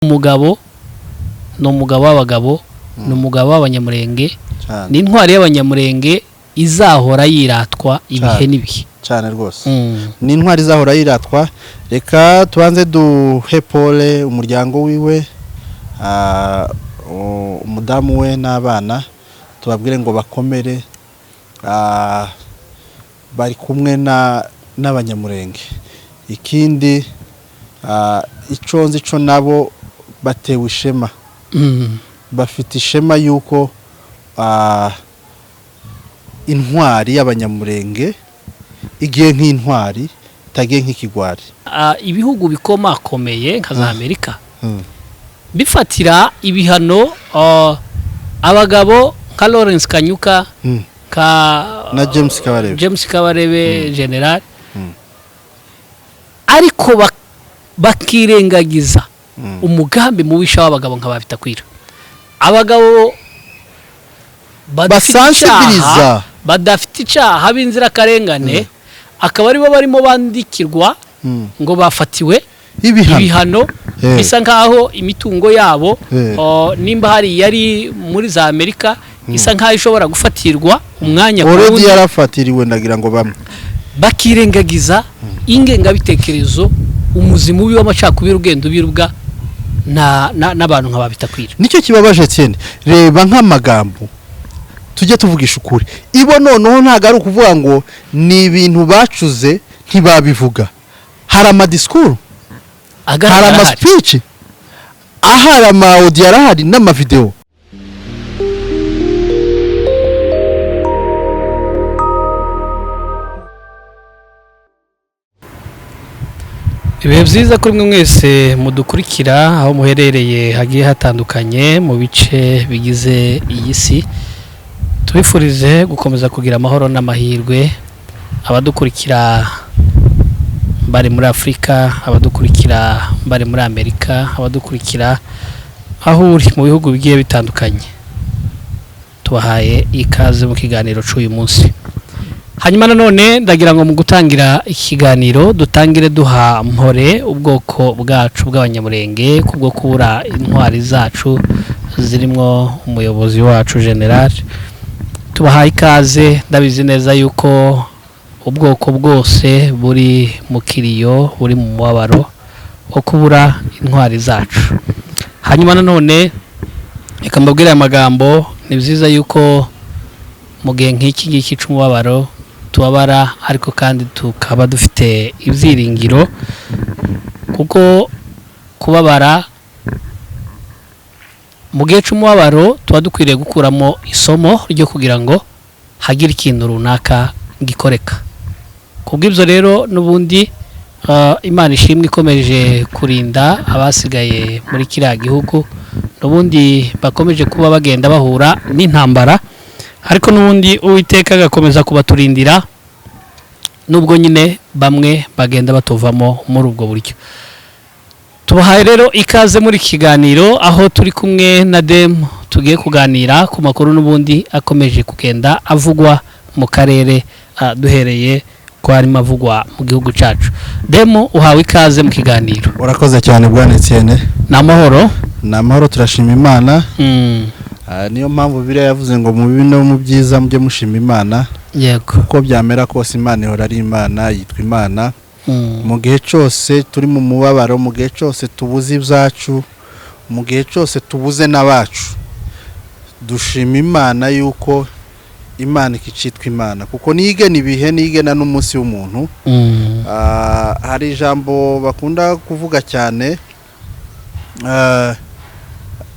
umugabo no umugabo w'abagabo no umugabo w'abanyamurenge ni intwari y'abanyamurenge izahora yiratwa ibihe nibihe cyane rwose ni intwari izahora yiratwa. Reka tubanze duhe Paul umuryango wiwe umudamu we n'abana tubabwire ngo bakomere bari kumwe n'abanyamurenge. Ikindi iconze ico nabo batewe ishema bafite ishema yuko intwari y'abanyamurenge igiye nk'intwari tagiye nk'ikigwari. Ibihugu bikomakomeye nka za Amerika bifatira ibihano abagabo nka Lawrence Kanyuka na James Kabarebe general ariko bakirengagiza umugambi mubisha w'abagabo nk'ababitakwira abagabo basansibiliza badafite icaha b'inzira karengane akaba aribo barimo bandikirwa ngo bafatiwe ibihano bisa nkaho imitungo yabo nimba hari yari muri za Amerika isa nkaho ishobora gufatirwa umwanya already yarafatiriwe ndagira ngo bamwe bakirengagiza ingenga bitekerezo umuzimu w'amacakubiri ugenda ubirubwa n'abantu nk'ababitakwira. Nicyo kibabaje cyane. Reba nk'amagambo tujye tuvugisha ukuri ibo noneho ntago ari ukuvuga ngo ni ibintu bacuze ntibabivuga. Hari amadiskuru hari amaspeech ahari ama-audio arahari n'amavideo. Ibihe byiza kuri mwe mwese mudukurikira aho muherereye hagiye hatandukanye mu bice bigize iyi si. Tubifurize gukomeza kugira amahoro n'amahirwe abadukurikira bari muri Afrika, abadukurikira bari muri Amerika, abadukurikira aho uri mu bihugu bigiye bitandukanye. Tubahaye ikaze mu kiganiro cy'uyu munsi. Hanyuma nanone ndagira ngo mu gutangira ikiganiro dutangire duha mpore ubwoko bwacu bw'abanyamurenge kubwo kubura intwari zacu zirimo umuyobozi wacu general. Tubahaye ikaze ndabizi neza yuko ubwoko bwose buri mu kiriyo buri mu mubabaro wo kubura intwari zacu. Hanyuma nanone reka mbabwire amagambo ni byiza yuko mu gihe nk'iki ngiki cy'umubabaro tubabara ariko kandi tukaba dufite ibyiringiro kuko kubabara mu gihe cy'umubabaro tuba dukwiriye gukuramo isomo ryo kugira ngo hagire ikintu runaka gikoreka. Kubw'ibyo rero n'ubundi Imana ishimwe ikomeje kurinda abasigaye muri kiriya gihugu n'ubundi bakomeje kuba bagenda bahura n'intambara ariko n'ubundi Uwiteka agakomeza kubaturindira nubwo nyine bamwe bagenda batuvamo muri ubwo buryo. Tubahaye rero ikaze muri kiganiro aho turi kumwe na Dem tugiye kuganira ku makuru n'ubundi akomeje kugenda avugwa mu karere duhereye ko harimo avugwa mu gihugu cyacu. Dem uhawe ikaze mu kiganiro. Urakoze cyane bwana Etienne. Namahoro turashima Imana. Niyo mpamvu bire yavuze ngo mu bibi no mu byiza mujye mushima Imana. Yego. Uko byamera kose Imana ihora ari Imana yitwa Imana. Mu gihe cyose turi mu mubabaro, mu gihe cyose tubuze ibyacu, mu gihe cyose tubuze n'abacu, dushima Imana yuko Imana ikicitwa Imana kuko nigena ibihe nigena n'umunsi w'umuntu. Hari ijambo bakunda kuvuga cyane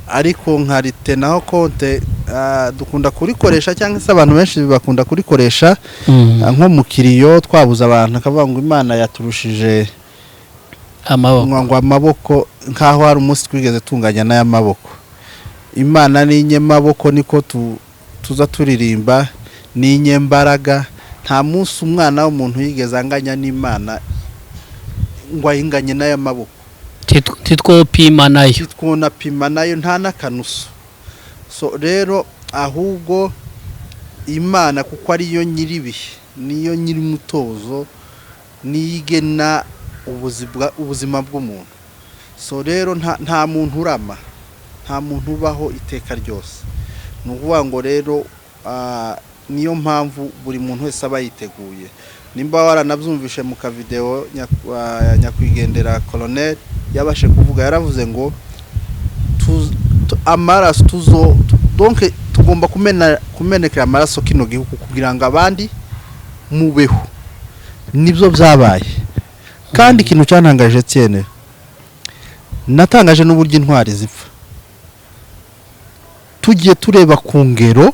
ariko nkarite naho konte dukunda kurikoresha cyangwa se abantu benshi bakunda kurikoresha nko mu kiriyo twabuza abantu akavuga ngo Imana yaturushije amaboko nkaho hari umunsi twigeze tunganya n'aya maboko. Imana ni inyemaboko niko tuza turirimba ni inyembaraga. Nta munsi umwana w'umuntu yigeze anganya n'Imana ngo ayinganye n'aya maboko. Titwopima nayo nta n'akanuso. So rero ahubwo Imana kuko ariyo nyiribihe niyo nyiri mutozo nigena ubuzima bw'umuntu. so rero nta muntu urama, nta muntu ubaho iteka ryose. Ni ukuvuga ngo rero niyo mpamvu buri muntu wese aba yiteguye. Nimba waranabyumvishe mu ka video nyakwigendera Colonel yabashe kuvuga, yaravuze ngo amaraso donc tugomba kumenekera amaraso kino gihugu kugira ngo abandi mubeho. Nibyo byabaye. Kandi ikintu cyantangaje cyane, natangaje n'uburyo intwari zipfa. Tugiye tureba ku ngero,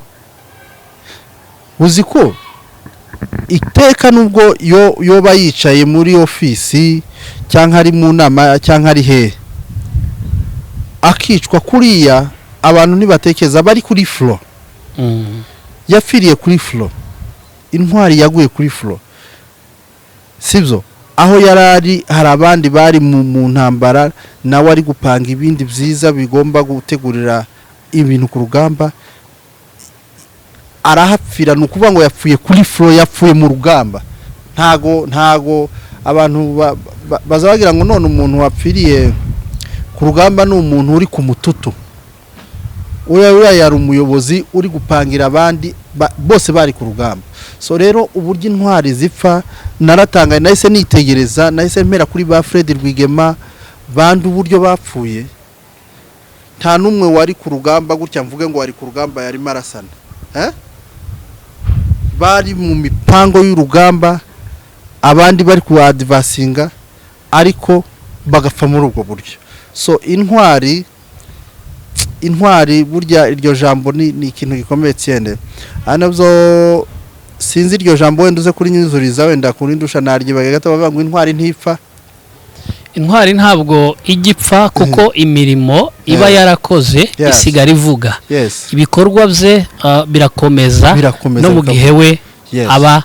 uzi ko iteka nubwo yoba yicaye muri ofisi cyangwa ari mu nama cyangwa ari he, akicwa kuriya, abantu ntibatekereza bari kuri floor. Yapfiriye kuri floor, intwari yaguye kuri floor, sibyo? Aho yarari hari abandi bari mu ntambara, nawe ari gupanga ibindi byiza bigomba gutegurira ibintu ku rugamba, arahapfira. Ni ukuvuga ngo yapfuye kuri floor, yapfuye mu rugamba. Ntago abantu bazabagira ngo none umuntu wapfiriye ku rugamba ni umuntu uri ku mututu. Uriya yari umuyobozi uri gupangira abandi bose bari ku rugamba. So rero uburyo intwari zipfa naratangaye, nahise nitegereza, nahise mpera kuri ba Fred Rwigema, bandi uburyo bapfuye. Nta numwe wari ku rugamba gutya mvuge ngo wari ku rugamba yari marasana, bari mu mipango y'urugamba, abandi bari ku advancinga, ariko bagapfa muri ubwo buryo. So intwari burya iryo jambo ni ikintu gikomeye cyane. Anabyo sinzi iryo jambo wenda uze kuri nyuzuriza, wenda kuri ndusha naryibaga gato bavuga ngo intwari ntipfa. Intwari ntabwo igipfa kuko imirimo iba yarakoze isigara ivuga. Ibikorwa bye birakomeza no mu gihe we aba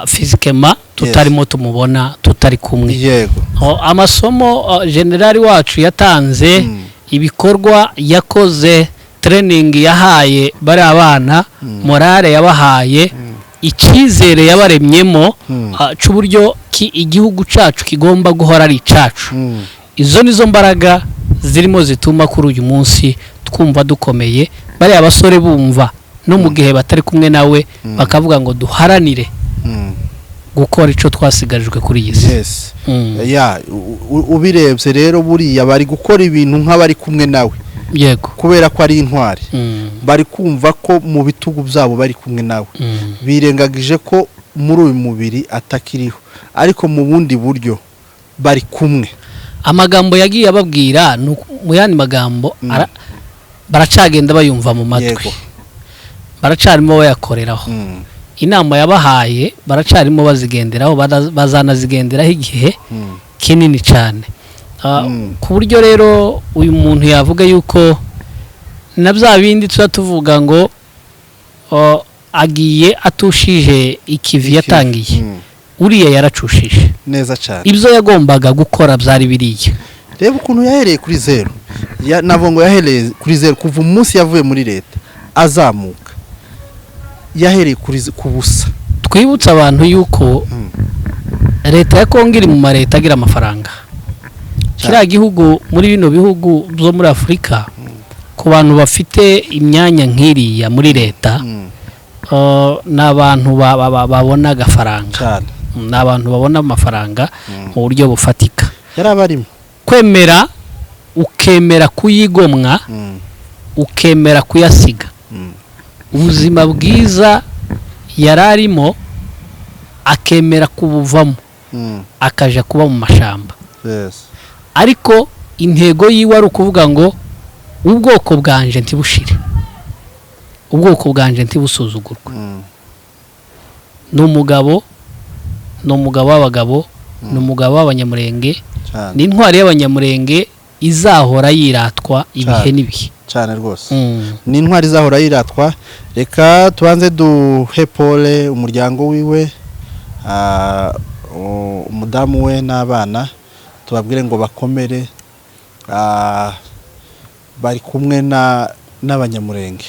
fizikema tutarimo tumubona, tutari kumwe. Yego. Amasomo generali wacu yatanze, ibikorwa yakoze, training yahaye bari abana, morale yabahaye, icyizere yabaremyemo cy'uburyo igihugu cyacu kigomba guhora ari cyacu. Izo nizo mbaraga zirimo zituma kuri uyu munsi twumva dukomeye, bari abasore bumva no mu gihe batari kumwe nawe bakavuga ngo duharanire gukora icyo twasigarijwe kuri iyi si. Ubirebye rero buriya bari gukora ibintu nk'abari kumwe nawe. Yego. Kubera ko ari intwari, bari kumva ko mu bitugu byabo bari kumwe nawe. Birengagije ko muri uyu mubiri atakiriho, ariko mu bundi buryo bari kumwe. Amagambo yagiye ababwira mu yandi magambo baracagenda bayumva mu matwi, baracarimo bayakoreraho. Inama yabahaye baracarimo bazigenderaho, bazanazigenderaho igihe kinini cyane. Ku buryo rero uyu muntu yavuga yuko na bya bindi tuvuga ngo agiye atushije ikivi yatangiye, uriya yaracushije neza cyane. Ibyo yagombaga gukora byari biriya. Reba ukuntu yahereye kuri zero, navo ngo yahereye kuri zero kuva umunsi yavuye muri leta azamuka, yahereye ku busa. Twibutsa abantu yuko leta ya Kongo iri mu mareta agira amafaranga. Kiriya gihugu muri bino bihugu byo muri Afurika, ku bantu bafite imyanya nk'iriya muri leta, n'abantu babona agafaranga, n'abantu babona amafaranga mu buryo bufatika. Yarabarimo kwemera, ukemera kuyigomwa, ukemera kuyasiga. Ubuzima bwiza yararimo akemera kubuvamo, akaja kuba mu mashamba. Ariko intego yiwe ari ukuvuga ngo ubwoko bwanje ntibushire, ubwoko bwanje ntibusuzugurwe. Ni umugabo w'abagabo, ni umugabo w'abanyamurenge, ni intwari y'abanyamurenge izahora yiratwa ibihe n'ibihe cyane rwose. Ni intwari izahora yiratwa. Reka tubanze duhe Pole umuryango wiwe, umudamu we n'abana, tubabwire ngo bakomere, bari kumwe n'abanyamurenge.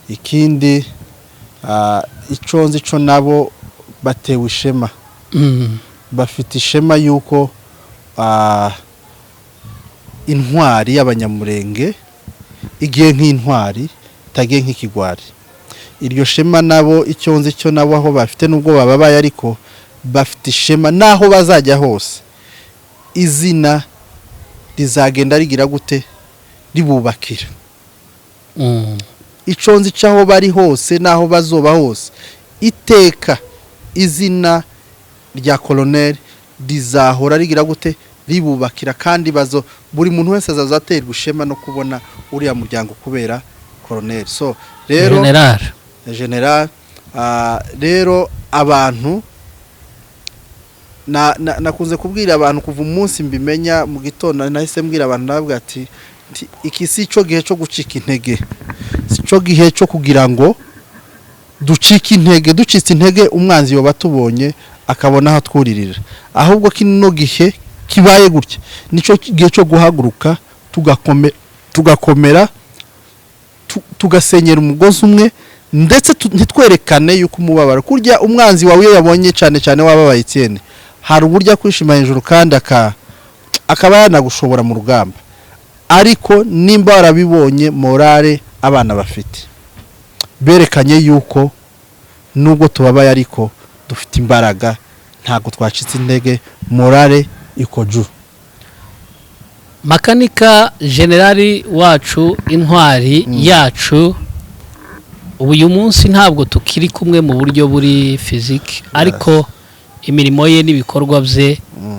Ikindi iconzi cyo nabo batewe ishema, bafite ishema yuko intwari y'abanyamurenge igiye nk'intwari itagiye nk'ikigwari. Iryo shema nabo icyo nzi cyo nabo aho bafite nubwo bababaye ariko bafite ishema naho bazajya hose izina rizagenda rigira gute ribubakira. Icyo nzi cyaho bari hose naho bazoba hose iteka izina rya Colonel rizahora rigira gute ribubakira kandi buri muntu wese azazaterwa ishema no kubona uriya muryango kubera Colonel. So rero General rero abantu nakunze kubwira abantu kuva umunsi mbimenya mu gitondo nahise mbwira abantu navuga ati iki si cyo gihe cyo gucika intege, si cyo gihe cyo kugira ngo ducike intege umwanzi yoba tubonye akabona aho twuririra, ahubwo kino gihe kibaye gutya nico gihe cyo guhaguruka tugakomera tugasenyera umugozi umwe ndetse ntitwerekane yuko umubabaro kurya umwanzi wawe yabonye cyane cyane wababaye cyane hari uburyo kwishima hejuru kandi akaba yanagushobora mu rugamba, ariko nimba warabibonye morale abana bafite berekanye yuko nubwo tubabaye ariko dufite imbaraga ntago twacitse intege, morale ikoju. Makanika generali wacu intwari yacu uyu munsi ntabwo tukiri kumwe mu buryo buri physique ariko imirimo ye n'ibikorwa bye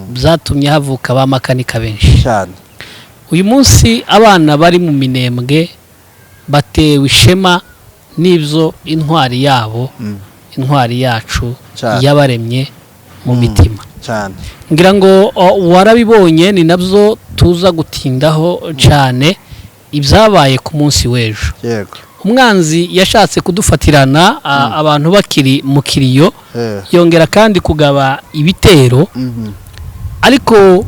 byatumye havuka ba makanika benshi cyane. Uyu munsi abana bari mu minembwe batewe ishema n'ibyo intwari yabo intwari yacu yabaremye mu mitima cyane. Ngira ngo warabibonye ni nabyo tuza gutindaho cyane ibyabaye ku munsi w'ejo. Yego. Umwanzi yashatse kudufatirana abantu bakiri mu kiriyo yongera kandi kugaba ibitero ariko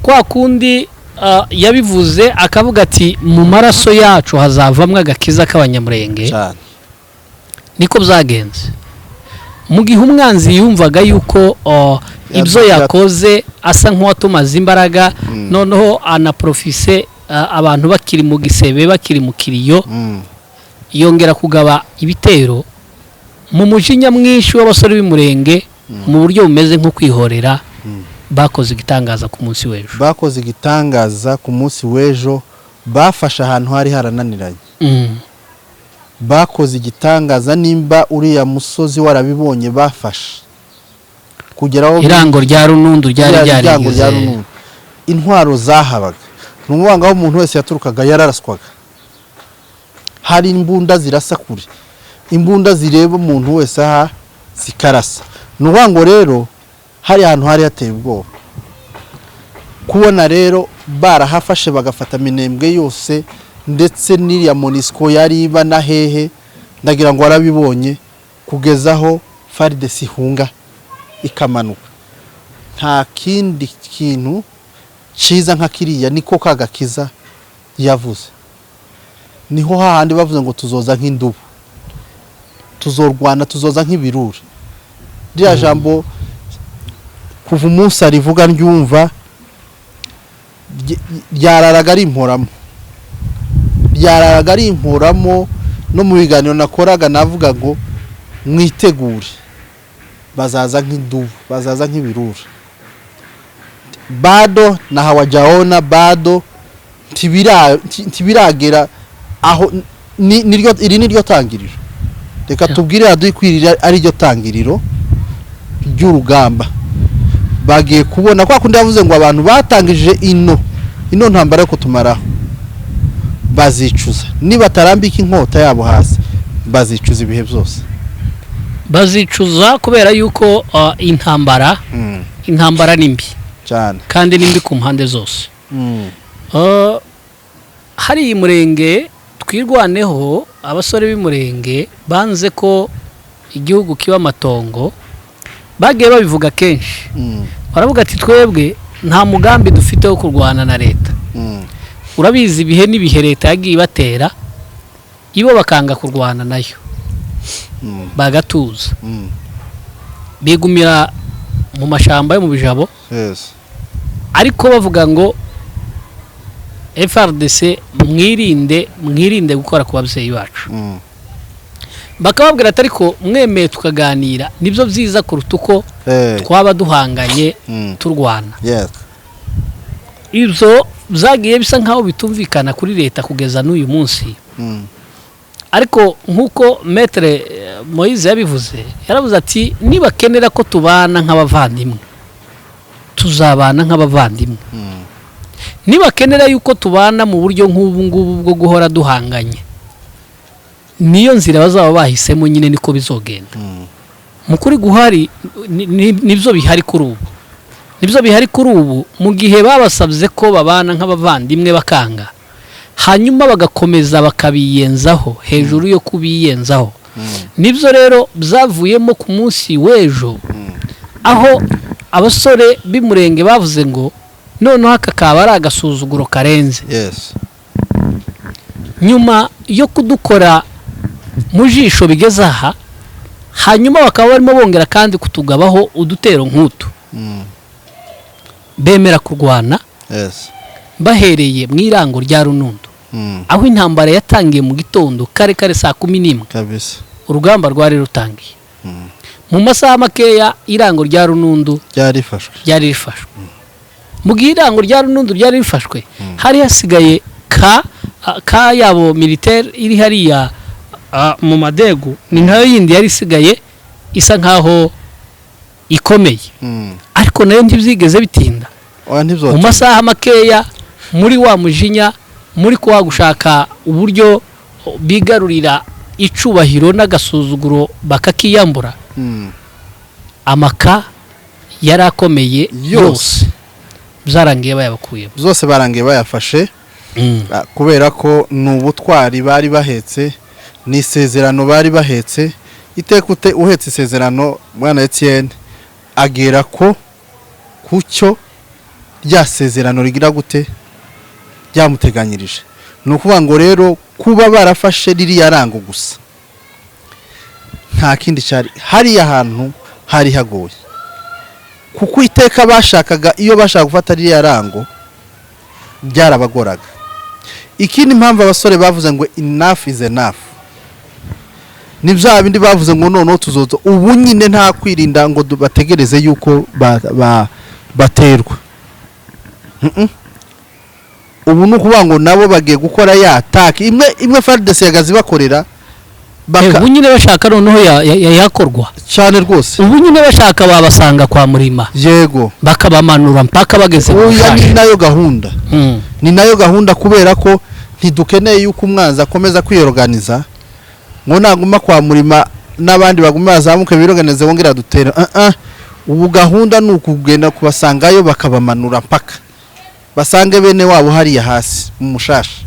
kwa kundi yabivuze akavuga ati mu maraso yacu hazavamwe agakiza k'abanyamurenge niko byagenze. Mu gihe umwanzi yumvaga yuko ibyo yakoze asa nk'uwatumaze imbaraga noneho anaprofise abantu bakiri mu gisebe bakiri mu kiriyo yongera kugaba ibitero mu mujinya mwinshi w'abasore b'imurenge mu buryo bumeze nko kwihorera. Bakoze igitangaza ku munsi w'ejo bafashe ahantu hari harananiranye. Bakoze igitangaza nimba uriya musozi warabibonye bafashe kugeraho irango rya runundu ryari intwaro zahabaga n'umwanga aho umuntu wese yaturukaga yararaswaga. Hari imbunda zirasa kure, imbunda zireba umuntu wese aha zikarasa. N'umwango rero hari ahantu hari hateye ubwoba kubona rero barahafashe bagafata minembwe yose ndetse n'iriya Monisco yari iba na hehe ndagira ngo warabibonye kugezaho FARDC ihunga ikamanuka. Nta kindi kintu ciza nka kiriya niko kagakiza yavuze. Niho hahandi bavuze ngo tuzoza nk'indubu, tuzorwana, tuzoza nk'ibirura. Rya jambo kuva umunsi arivuga ndyumva ryararaga ari imporamo no mu biganiro nakoraga navuga ngo mwitegure bazaza nk'indubu, bazaza nk'ibirura. Bado na hawajaona bado ntibiragera aho iri niryo tangiriro. Reka tubwire adukwirira ari ryo tangiriro ry'urugamba. Bagiye kubona kwa kundi yavuze ngo abantu batangije ino ntambara yo kutumaraho bazicuza, niba tarambika inkota yabo hasi bazicuza ibihe byose. Bazicuza kubera yuko intambara ni mbi cyane kandi ni mbi ku mpande zose. Hari imurenge twirwaneho abasore b'imurenge banze ko igihugu kiba amatongo bagiye babivuga kenshi. Baravuga ati twebwe nta mugambi dufite wo kurwana na leta. Urabizi ibihe n'ibihe leta yagiye batera ibo bakanga kurwana nayo bagatuza bigumira mu mashamba yo mu bijabo ariko bavuga ngo FRDC mwirinde gukora ku babyeyi bacu bakababwira ati ariko mwemeye tukaganira nibyo byiza kuruta uko twaba duhanganye turwana ibyo byagiye bisa nkaho bitumvikana kuri leta kugeza n'uyu munsi ariko nk'uko Maître Moise yabivuze yaravuze ati nibakenera ko tubana nk'abavandimwe tuzabana nk'abavandimwe nibakenera yuko tubana mu buryo nk'ubu ngubu bwo guhora duhanganye niyo nzira bazaba bahisemo nyine niko bizogenda mukuri guhari nibyo bihari kuri ubu mu gihe babasabye ko babana nk'abavandimwe bakanga hanyuma bagakomeza bakabiyenzaho hejuru yo kubiyenzaho nibyo rero byavuyemo ku munsi w'ejo aho abasore b'Umurenge bavuze ngo noneho aka kaba ari agasuzuguro karenze nyuma yo kudukora mu jisho bigeze aha hanyuma bakaba barimo bongera kandi kutugabaho udutero nk'utu bemera kurwana bahereye mu irango rya Runundu aho intambara yatangiye mu gitondo kare saa 11 kabisa urugamba rwari rutangiye mu masaha makeya irango rya Runundu ryari rifashwe mu gihe irango rya Runundu ryari rifashwe hari hasigaye ka yabo militaire iri hariya mu madegu ni nayo yindi yari isigaye isa nkaho ikomeye ariko nayo ntibyigeze bitinda mu masaha makeya muri wa mujinya muri kwa gushaka uburyo bigarurira icubahiro n'agasuzuguro bakakiyambura amaka yarakomeye yose byarangiye bayabakuyemo zose barangiye bayafashe kubera ko n'ubutwari bari bahetse n'isezerano bari bahetse itekute uhetse isezerano mwana Etienne agera ko kucyo rya sezerano rigira gute byamuteganyirije nukuvuga ngo rero kuba barafashe ririya rango gusa nta kindi cyari hari ahantu hari hagoye kuko iteka bashakaga iyo bashaka gufata ririya rango byarabagoraga ikindi mpamvu abasore bavuze ngo enough is enough ni bya bindi bavuze ngo noneho tuzozo ubu nyine nta kwirinda ngo bategereze yuko baterwa ubu nukuvuga ngo nabo bagiye gukora ya attack imwe FARDC yagazi bakorera ubu nyine bashaka noneho yakorwa cyane rwose ubu nyine bashaka babasanga kwa Murima yego bakabamanura mpaka bageze ni nayo gahunda kubera ko ntidukeneye yuko umwanzi akomeza kwiyorganiza ngo naguma kwa Murima n'abandi baguma bazamuke biroganize bongera dutera ubu gahunda n'ukugenda kubasangayo bakabamanura mpaka basange bene wabo hariya hasi mu mushasha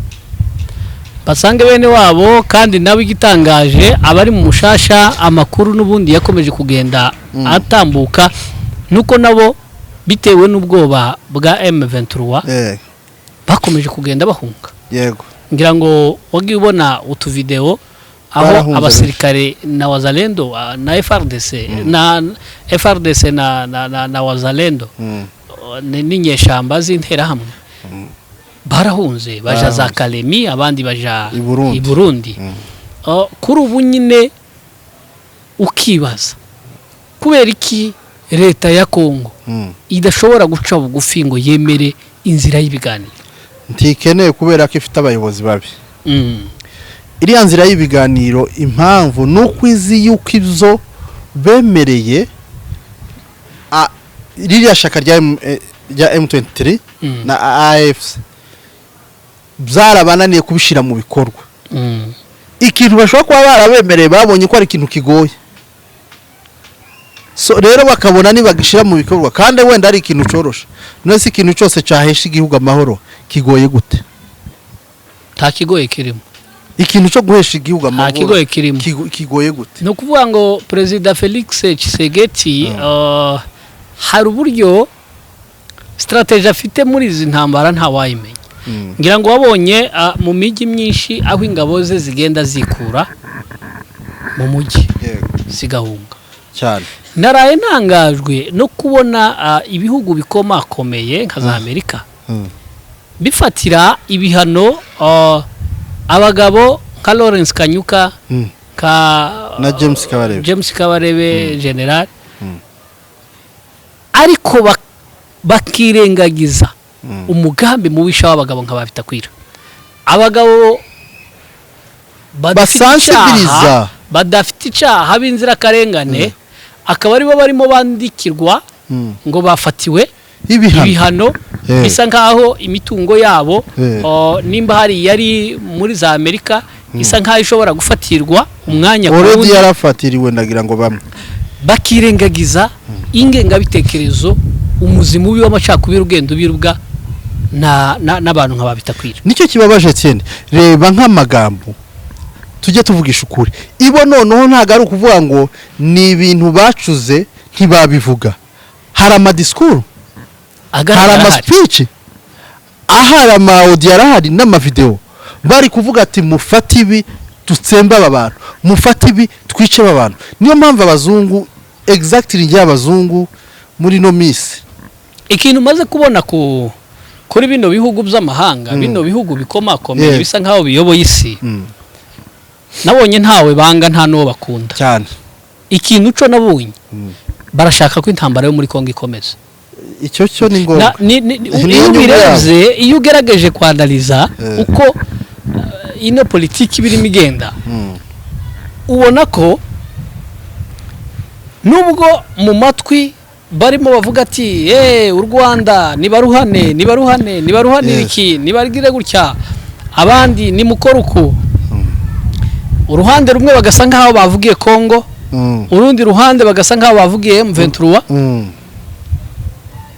basange bene wabo kandi nawe igitangaje abari mu mushasha amakuru n'ubundi yakomeje kugenda atambuka nuko nabo bitewe n'ubwoba bwa M23 bakomeje kugenda bahunga yego ngira ngo wagiye ubona utu video aho abasirikare na Wazalendo na FRDC na Wazalendo n'inyeshamba z'intera hamwe barahunze baja za Kalemi abandi baja i Burundi kuri ubu nyine ukibaza kubera iki leta ya Kongo idashobora guca bugufi ngo yemere inzira y'ibiganiro ntikeneye kubera ko ifite abayobozi babi iriya nzira y'ibiganiro impamvu nuko izi yuko ibyo bemereye ririya shaka rya M23 na AFC byarabananiye kubishira mu bikorwa ikintu bashobora kuba barabemereye babonye ko ari ikintu kigoye so rero bakabona nibagishira mu bikorwa kandi wenda ari ikintu corosha none si ikintu cyose cyahesha igihugu amahoro kigoye gute nta kigoye kirimo ikintu cyo guhesha igihugu amahoro kigoye kirimo kigoye gute no kuvuga ngo President Felix Tshisekedi hari uburyo strategy afite muri izi ntambara nta wayimenya ngira ngo wabonye mu migi myinshi aho ingabo ze zigenda zikura mu mujyi zigahunga cyane naraye ntangajwe no kubona ibihugu bikomakomeye nka za Amerika bifatira ibihano abagabo nka Lawrence Kanyuka na James Kabarebe general ariko bakirengagiza umugambi mubisha w'abagabo nka Bitakwira, abagabo badafite icyaha b'inzira karengane akaba aribo barimo bandikirwa ngo bafatiwe ibihano bisa nkaho imitungo yabo nimba hari yari muri za Amerika isa nkaho ishobora gufatirwa umwanya already yarafatiriwe ndagira ngo bamwe bakirengagiza ingengabitekerezo umuzima w'amacakubiri ugenda ubirubwa n'abantu nka Bitakwira. Nicyo kibabaje cyane, reba nk'amagambo tujye tuvugisha ukuri, ibo noneho ntago ari ukuvuga ngo ni ibintu bacuze ntibabivuga, hari amadiskuru, hari amaspeech, ahari ama-audio arahari n'amavideo bari kuvuga ati mufate ibi dutsemba abantu, mufate ibi twice abantu. Niyo mpamvu abazungu exactly y'abazungu muri no miss ikintu maze kubona kuri bino bihugu by'amahanga, bino bihugu bikomakomeye bisa nkaho biyoboye isi, nabonye ntawe banga nta nuwo bakunda cyane. Ikintu cyo nabonye barashaka ko intambara yo muri Kongo ikomeza. Icyo cyo ni ngombwa. Iyo ugerageje kwanaliza uko ino politiki birimo igenda, ubona ko nubwo mu matwi barimo bavuga ati u Rwanda nibaruhane iki nibarigire gutya, abandi ni mukora uko, uruhande rumwe bagasa nkaho bavugiye Kongo, urundi ruhande bagasa nkaho bavugiye M23.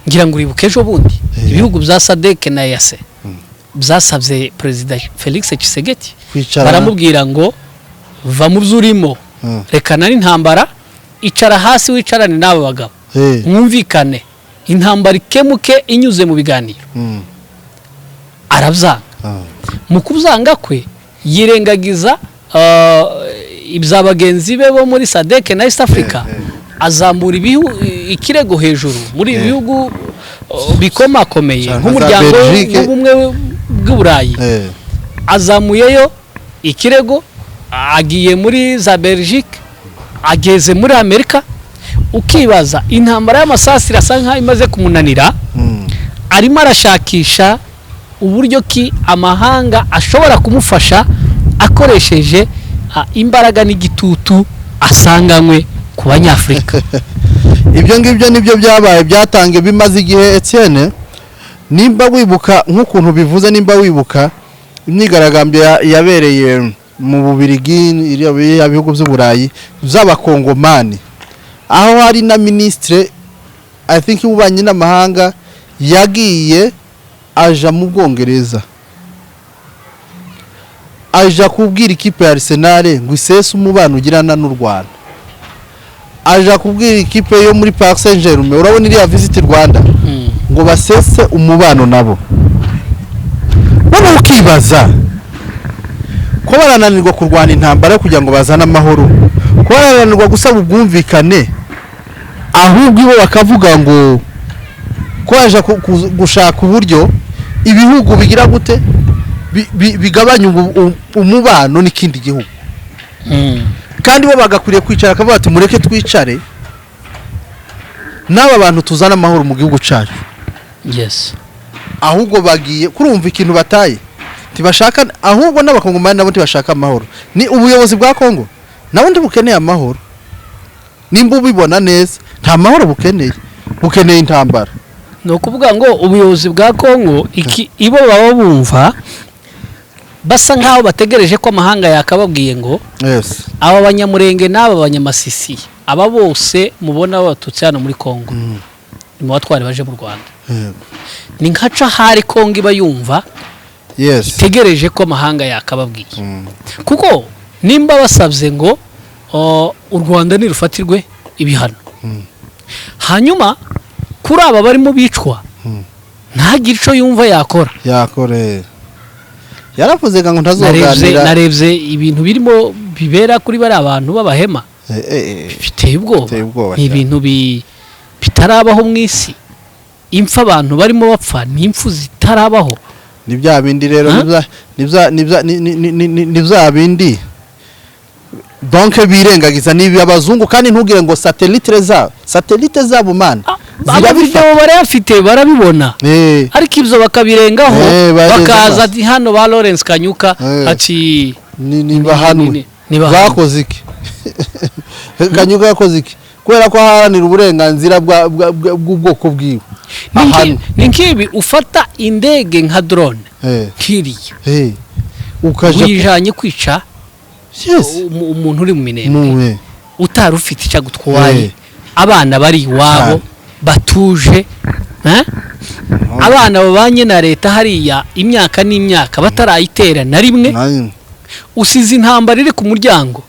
Ngira ngo uribuke ejo bundi ibihugu bya SADC na EAC byasabye President Felix Tshisekedi baramubwira ngo va mu byurimo, rekana n'intambara, icara hasi wicarane n'abo bagabo mwumvikane intambara ikemuke inyuze mu biganiro. Arabyanga, mu kubyanga kwe yirengagiza ibyabagenzi be bo muri SADC na East Africa, azamura ikirego hejuru muri ibihugu bikomakomeye nk'umuryango w'ubumwe bw'Uburayi, azamuyeyo ikirego, agiye muri za Belgique, ageze muri Amerika. Ukibaza intambara y'amasasi irasa nkaho imaze kumunanira, arimo arashakisha uburyo ki amahanga ashobora kumufasha akoresheje imbaraga n'igitutu asanganywe ku Banyafrika. Ibyo ngibyo nibyo byabaye byatangiye bimaze igihe. Etienne, nimba wibuka nk'ukuntu bivuze, nimba wibuka imyigaragambyo yabereye mu Bubiligi, iriya bihugu by'Uburayi by'abakongomani, aho hari na ministre I think ubanye n'amahanga yagiye aja mu Bwongereza, aja kubwira ikipe ya Arsenal ngo isese umubano ugirana n'u Rwanda, aja kubwira ikipe yo muri Paris Saint-Germain, urabona iriya Visit Rwanda, ngo basese umubano nabo. None ukibaza ko barananirwa kurwana intambara kugira ngo bazane amahoro, ko barananirwa gusaba ubwumvikane, ahubwo ibo bakavuga ngo ko aje gushaka uburyo ibihugu bigira gute bigabanya umubano n'ikindi gihugu. Kandi bo bagakwiriye kwicara akavuga ati mureke twicare n'aba bantu tuzana amahoro mu gihugu cyacu. Yes. Ahubwo bagiye kurumva ikintu bataye tibashaka, ahubwo n'abakongomani nabo tibashaka amahoro. Ni ubuyobozi bwa Kongo nabo ndibukeneye amahoro. Nimba ubibona neza nta mahoro bukeneye intambara. No kuvuga ngo ubuyobozi bwa Kongo ibo baba bumva basa nkaho bategereje ko amahanga yakababwiye ngo yes, aba banyamurenge n'aba banyamasisi aba bose mubona batutse hano muri Kongo ni mu batwari baje mu Rwanda. Ni nkaca hari Kongo iba yumva itegereje ko amahanga yakababwiye, kuko nimba basabye ngo u Rwanda nirufatirwe ibihano, hanyuma kuri aba barimo bicwa ntagire ico yumva yakora. Yaravuze ngo ntazoganira. Narebye ibintu birimo bibera kuri bari abantu babahema, biteye ubwoba. Ni ibintu bitarabaho mu isi. Impfa abantu barimo bapfa ni impfu zitarabaho. ni bya bindi rero ni bya bindi banke birengagiza nibi abazungu kandi ntugire ngo satellite zabo man zirabifite barayafite barabibona ariko ibyo bakabirengaho bakaza ati hano ba Lawrence Kanyuka ati niba hano bakoze iki Kanyuka yakoze iki kubera ko haranira uburenganzira bw'ubwoko bwiwe ni nkibi ufata indege nka drone kiriya wijanye kwica umuntu uri mu Minembwe utari ufite icyo gutwaye abana bari iwabo batuje abana babanye na leta hariya imyaka n'imyaka batarayitera na rimwe usize intambara iri ku muryango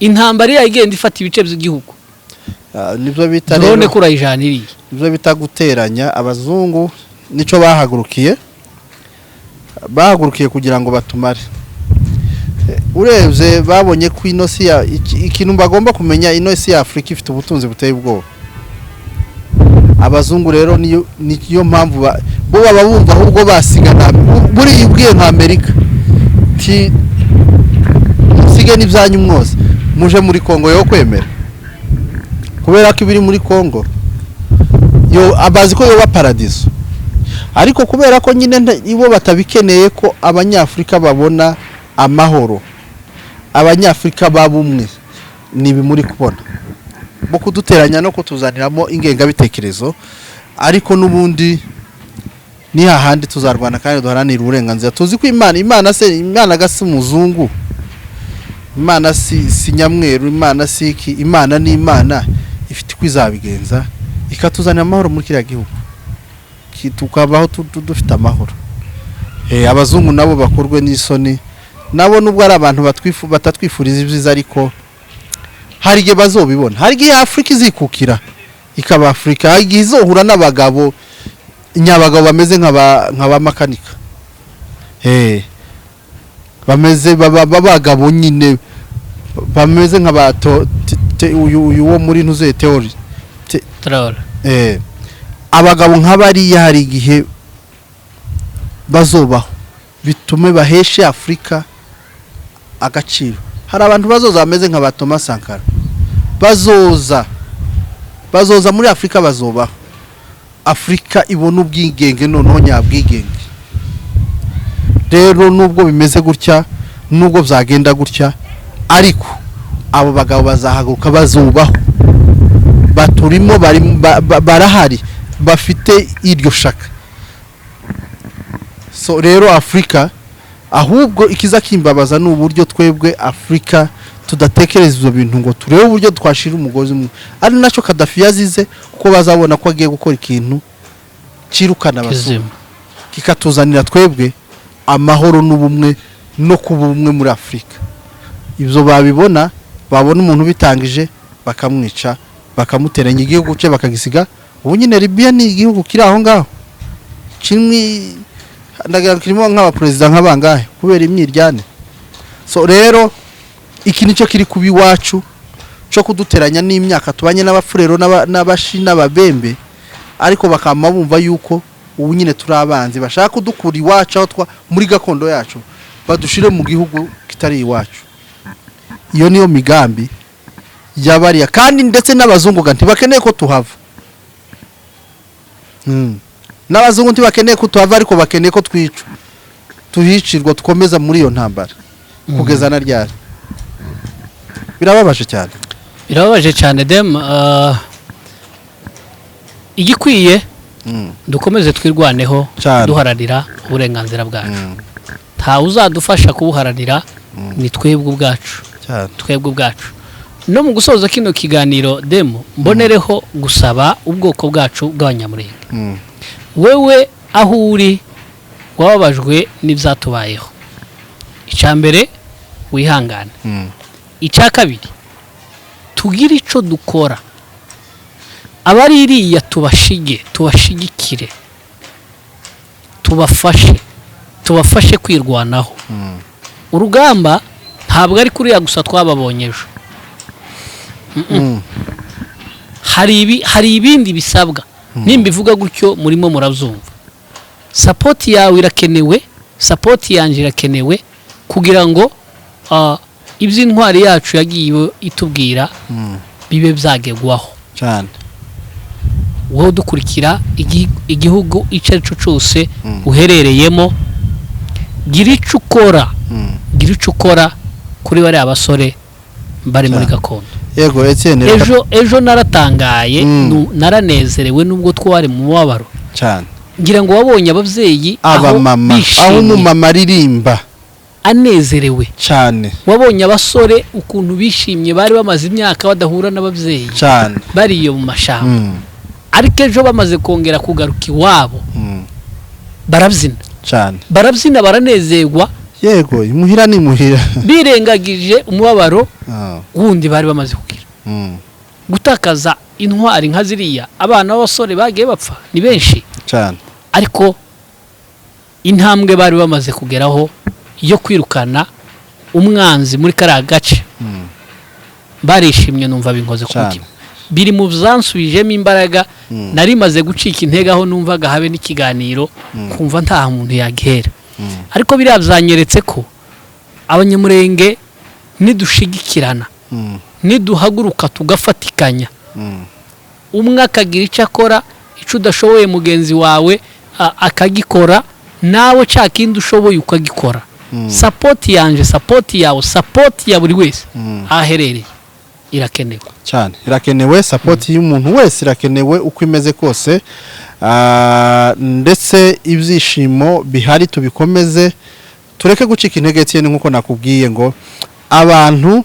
intambara igenda ifata ibice by'igihugu nibyo bita none kurayijaniriye nibyo bita guteranya abazungu nico bahagurukiye kugira ngo batumare urebye babonye ko inosi ya ikintu bagomba kumenya inosi ya Afrika ifite ubutunzi buteye ubwoba abazungu rero niyo mpamvu bo baba bumva ahubwo basigana buri ubwiye nka Amerika ti sige n'ibyanyu mwose muje muri Kongo yo kwemera kubera ko ibiri muri Kongo yo abazi ko yoba paradiso ariko kubera ko nyine ibo batabikeneye ko abanyafrika babona amahoro abanyafrika babumwe nibi muri kubona bo kuduteranya no kutuzaniramo ingenga bitekerezo ariko nubundi ni hahandi tuzarwana kandi duharanira uburenganzira tuzi ko imana gasi muzungu imana si nyamweru imana siki imana ni imana ifite kwizabigenza ikatuzanira amahoro muri kiriya gihugu tukabaho dufite amahoro abazungu nabo bakorwe n'isoni nabo nubwo ari abantu batatwifuriza ibyiza ariko hari igihe bazobibona hari igihe Afrika izikukira ikaba Afrika hari igihe izohura n'abagabo nyabagabo bameze nk'aba makanika bameze babagabo nyine bameze nk'abato uyu wo muri ntuze theory abagabo nk'abariya hari igihe bazobaho bitume baheshe Afrika agaciro hari abantu bazoza bameze nka Thomas Sankara bazoza muri Afrika bazobaho Afrika ibona ubwigenge noneho nyabwigenge rero nubwo bimeze gutya nubwo byagenda gutya ariko abo bagabo bazahaguruka bazubaho baturimo barahari bafite iryo shaka so rero Afrika ahubwo ikiza kimbabaza n'uburyo twebwe Afrika tudatekereza ibyo bintu ngo turebe uburyo twashira umugozi mu ari nacyo Gaddafi yazize kuko bazabona ko agiye gukora ikintu cirukana abazungu kikatuzanira twebwe amahoro n'ubumwe no kubumwe muri Afrika ibyo babibona babona umuntu bitangije bakamwica bakamuteranya igihugu cye bakagisiga ubu nyine Libya ni igihugu kiri aho ngaho kimwe ndagira kirimo nk'aba president nk'abangahe kubera imyiryane so rero iki nicyo kiri kubi wacu cyo kuduteranya n'imyaka tubanye n'abafurero n'abashi n'ababembe ariko bakama bumva yuko ubu nyine turabanzi bashaka kudukura iwacu aho muri gakondo yacu badushire mu gihugu kitari iwacu iyo niyo migambi yabariya kandi ndetse n'abazungu ntibakeneye ko tuhava n'abazungu ntibakeneye ko tuhava ariko bakeneye ko twica tuhicirwa tukomeza muri iyo ntambara kugeza na ryari birababaje cyane dem igikwiye dukomeze twirwaneho duharanira uburenganzira bwacu nta uzadufasha kubuharanira ni twebwe ubwacu no mu gusoza kino kiganiro demo mbonereho gusaba ubwoko bwacu bw'abanyamurenge wewe aho uri wababajwe n'ibyatubayeho icyambere wihangane icya kabiri tugire icyo dukora abari iriya tubashigikire tubafashe kwirwanaho urugamba ntabwo ari kuriya gusa twababonye ejo hari ibindi bisabwa nimba ivuga gutyo murimo murabyumva support yawe irakenewe, support yanje irakenewe kugira ngo iby'intwari yacu yagiye itubwira bibe byagegwaho cyane. wowe dukurikira igihugu icyo ari cyo cyose uherereyemo, gira icyo ukora kuri bariya basore bari muri gakondo. Yego Etienne, ejo naratangaye, naranezerewe nubwo twari mu mubabaro cyane. ngira ngo wabonye ababyeyi aho umumama aririmba anezerewe cyane, wabonye abasore ukuntu bishimye, bari bamaze imyaka badahura n'ababyeyi cyane, bari iyo mu mashamba, ariko ejo bamaze kongera kugaruka iwabo barabyina cyane, barabyina baranezerwa. Yego imuhira ni muhira, birengagije umubabaro wundi bari bamaze kugira. Gutakaza intwari nka ziriya, abana b'abasore bagiye bapfa ni benshi cyane, ariko intambwe bari bamaze kugeraho yo kwirukana umwanzi muri kariya gace, barishimye, numva binkoze ku mutima, biri mu byansubijemo imbaraga. nari maze gucika intege aho numvaga habe n'ikiganiro kumva nta muntu yagihera, ariko biriya byanyeretse ko abanyamurenge nidushigikirana, niduhaguruka tugafatikanya, umwe akagira icyo akora, icyo udashoboye mugenzi wawe akagikora, nawe cya kindi ushoboye ukagikora. Sapoti yanje, sapoti yawe, sapoti ya buri wese aherereye irakenewe cyane, irakenewe. Sapoti y'umuntu wese irakenewe uko imeze kose, ndetse ibyishimo bihari tubikomeze, tureke gucika intege. Etienne, nkuko nakubwiye ngo abantu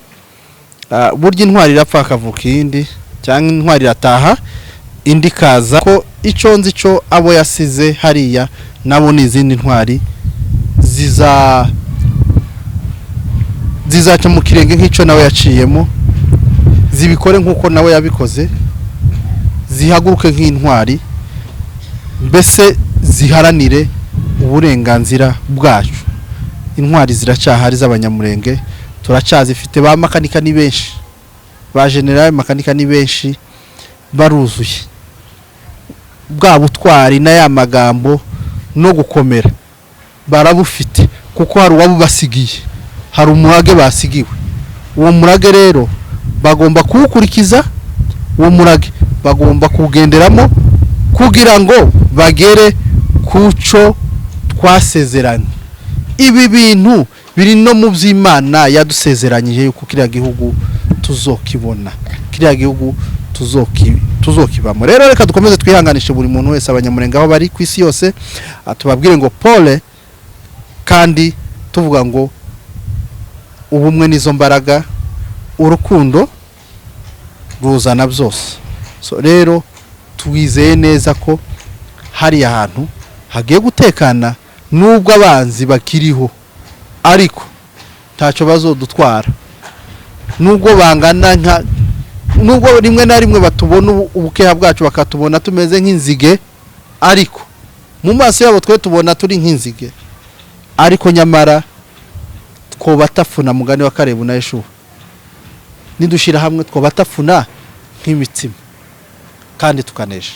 burya intwari irapfa akavuka iyindi, cyangwa intwari irataha indi kaza, ko icyo nzi cyo abo yasize hariya nabo n'izindi ntwari zizaca mu kirenge nk'icyo nawe yaciyemo, zibikore nk'uko nawe yabikoze, zihaguruke nk'intwari, mbese ziharanire uburenganzira bwacu. Intwari ziracyahari z'abanyamurenge, turacyazifite. Ba makanika ni benshi, ba general makanika ni benshi, baruzuye. Bwa butwari na ya magambo no gukomera barabufite, kuko hari uwabubasigiye, hari umurage basigiwe. Uwo murage rero bagomba kuwukurikiza, uwo murage bagomba kugenderamo kugira ngo bagere kuco twasezeranye. Ibi bintu biri no mu by'Imana yadusezeranyije yuko kiriya gihugu tuzokibona, kiriya gihugu tuzokibamo. Rero reka dukomeze twihanganishe buri muntu wese, abanyamurenge aho bari ku isi yose, tubabwire ngo pole, kandi tuvuga ngo ubumwe nizo mbaraga, urukundo ruzana byose. So rero twizeye neza ko hari ahantu hagiye gutekana, nubwo abanzi bakiriho, ariko ntacyo bazodutwara, nubwo bangana nubwo rimwe na rimwe batubona ubukeha bwacu, bakatubona tumeze nk'inzige, ariko mu maso yabo twe tubona turi nk'inzige, ariko nyamara two batafuna, mugani wa Karebu na Yeshuwa, nidushira hamwe two batafuna nk'imitsima kandi tukanesha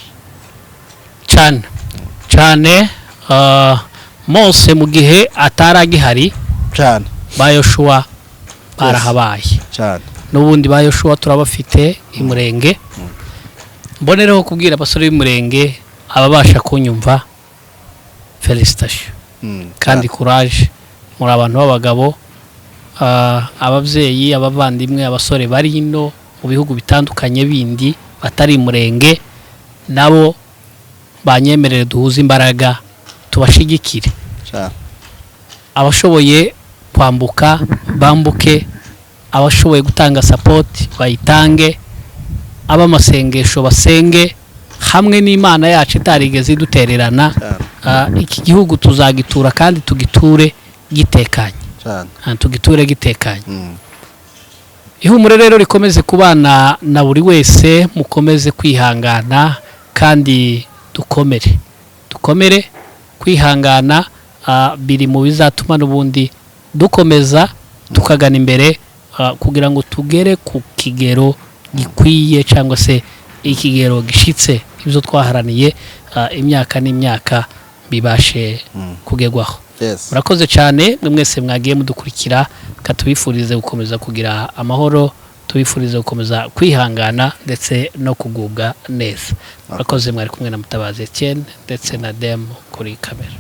cyane cyane. Mose mu gihe ataragihari cyane, ba Yeshuwa barahabaye cyane, n'ubundi ba Yeshuwa turabafite imurenge. Mbonereho kubwira abasore b'imurenge, ababasha kunyumva, felicitation kandi courage, muri abantu b'abagabo, ababyeyi, abavandimwe, abasore bari ino mu bihugu bitandukanye bindi batari imurenge, nabo banyemerere duhuze imbaraga tubashigikire. Abashoboye kwambuka bambuke, abashoboye gutanga support bayitange, abamasengesho basenge, hamwe n'Imana yacu itarigeze idutererana. Iki gihugu tuzagitura kandi tugiture gitekanye, tugiture gitekanye. Ihumure rero rikomeze kubana na buri wese, mukomeze kwihangana kandi dukomere kwihangana, biri mu bizatuma n'ubundi dukomeza tukagana imbere, kugira ngo tugere ku kigero gikwiye, cyangwa se ikigero gishitse ibyo twaharaniye imyaka n'imyaka bibashe kugerwaho. Yes. Murakoze cyane mwese mwagiye mudukurikira, katubifurize gukomeza kugira amahoro, tubifurize gukomeza kwihangana ndetse no kugubwa neza. Murakoze, mwari kumwe na Mutabazi Etienne ndetse na Dem kuri kamera.